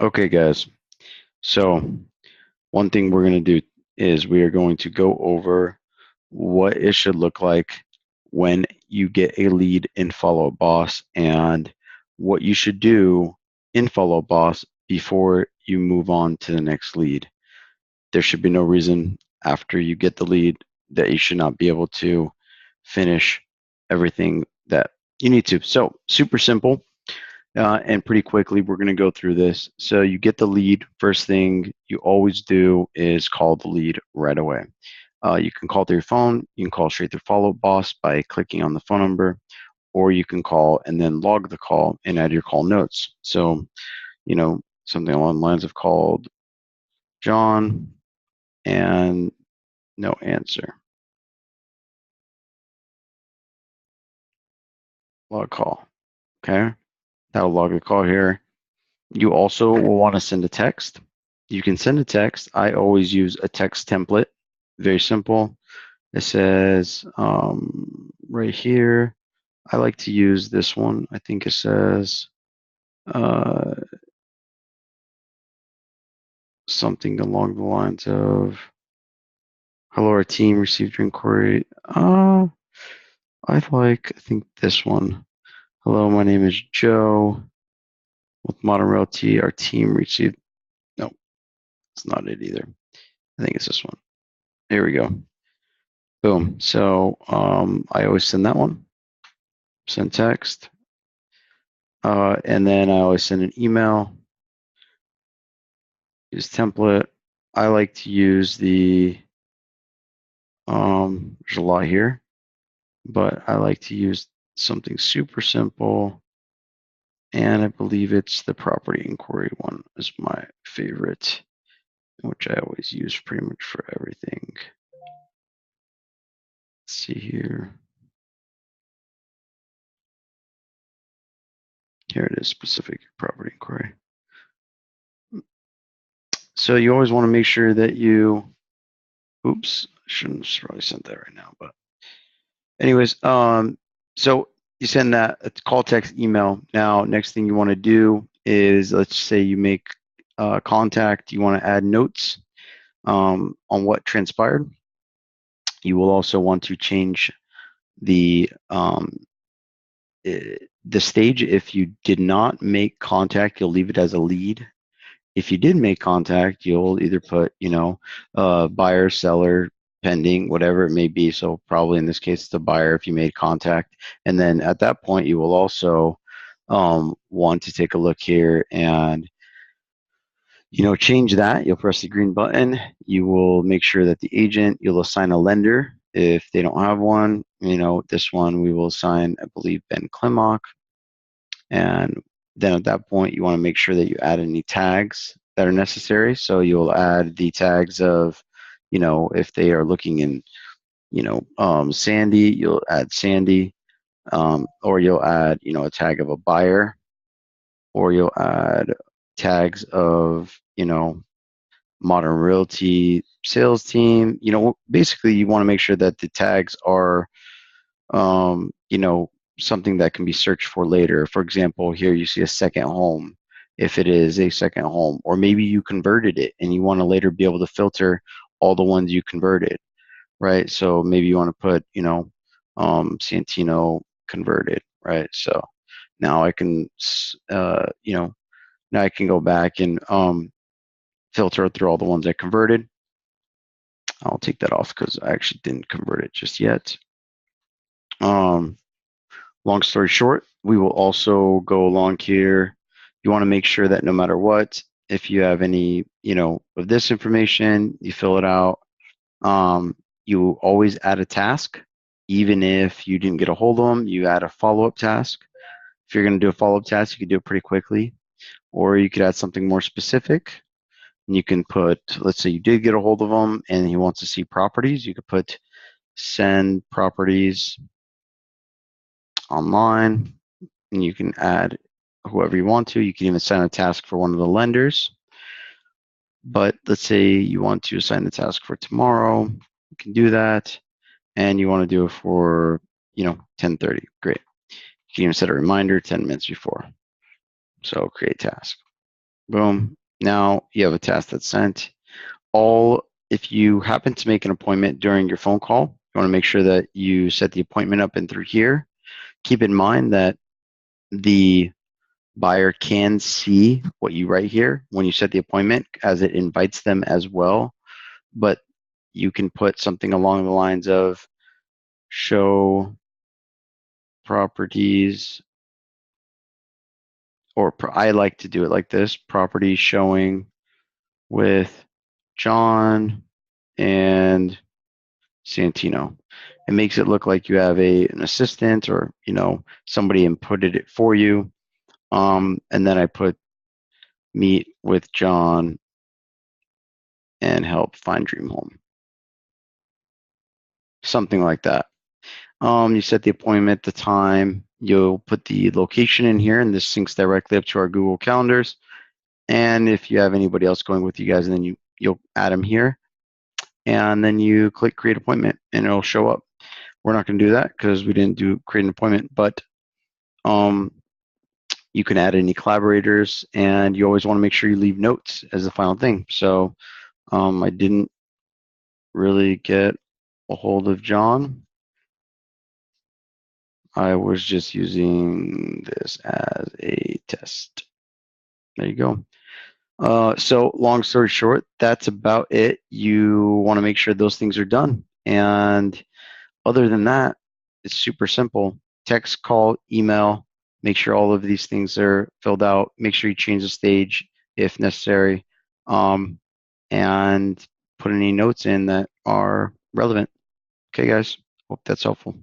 Okay, guys. So one thing we're going to do is we are going to go over what it should look like when you get a lead in Follow Up Boss and what you should do in Follow Up Boss before you move on to the next lead. There should be no reason after you get the lead that you should not be able to finish everything that you need to. So super simple. And pretty quickly, we're going to go through this. So you get the lead. First thing you always do is call the lead right away. You can call through your phone. You can call straight through Follow Up Boss by clicking on the phone number, or you can call and then log the call and add your call notes. So, something along the lines of called John and no answer. Log call. Okay. That'll log the call here. You also will want to send a text. You can send a text. I always use a text template. Very simple. It says right here, I like to use this one. I think it says uh, something along the lines of, hello, our team received your inquiry. I think this one. Hello, my name is Joe with Modern Realty. Our team received, no, it's not it either. I think it's this one. Here we go. Boom. So I always send that one, send text, and then I always send an email, use template. I like to use there's a lot here, but I like to use something super simple. And I believe it's the property inquiry one is my favorite, which I always use pretty much for everything. Let's see here. Here it is, specific property inquiry. So you always want to make sure that you, oops, I shouldn't have probably sent that right now, but anyways, so you send that call, text, email. Now, next thing you want to do is, let's say you make contact, you want to add notes on what transpired. You will also want to change the the stage. If you did not make contact, you'll leave it as a lead. If you did make contact, you'll either put, buyer, seller, pending, whatever it may be. So probably in this case, it's the buyer if you made contact. And then at that point, you will also want to take a look here and, change that. You'll press the green button. You will make sure that the agent, you'll assign a lender if they don't have one. This one we will assign, I believe, Ben Klimok. And then at that point, you want to make sure that you add any tags that are necessary. So you'll add the tags of, if they are looking in, Sandy, you'll add Sandy, or you'll add, a tag of a buyer, or you'll add tags of, Modern Realty sales team. Basically, you want to make sure that the tags are something that can be searched for later. For example, here you see a second home, if it is a second home, or maybe you converted it and you want to later be able to filter all the ones you converted, right? So maybe you want to put, Santino converted, right? So now I can, now I can go back and filter through all the ones I converted. I'll take that off because I actually didn't convert it just yet. Um, Long story short, we will also go along here. You want to make sure that no matter what, if you have any, of this information, you fill it out. You always add a task. Even if you didn't get a hold of them, you add a follow-up task. If you're going to do a follow-up task, you can do it pretty quickly. Or you could add something more specific. And you can put, let's say you did get a hold of them and he wants to see properties. You could put send properties online, and you can add whoever you want to. You can even assign a task for one of the lenders. But let's say you want to assign the task for tomorrow, you can do that. And you want to do it for, 10:30. Great. You can even set a reminder 10 minutes before. So create task. Boom. Now you have a task that's sent. If you happen to make an appointment during your phone call, you want to make sure that you set the appointment up in through here. Keep in mind that the buyer can see what you write here when you set the appointment, as it invites them as well. But you can put something along the lines of show properties, or I like to do it like this: property showing with John and Santino. It makes it look like you have an assistant, or somebody inputted it for you. And then I put meet with John and help find dream home, something like that. You set the appointment, the time. You'll put the location in here, and this syncs directly up to our Google calendars. And if you have anybody else going with you guys, and then you'll add them here, and then you click create appointment, and it'll show up. We're not going to do that because we didn't do create an appointment, but you can add any collaborators, and you always want to make sure you leave notes as the final thing. So I didn't really get a hold of John. I was just using this as a test. There you go. So long story short, that's about it. You want to make sure those things are done. And other than that, it's super simple. Text, call, email, make sure all of these things are filled out. Make sure you change the stage if necessary. And put any notes in that are relevant. Okay, guys, hope that's helpful.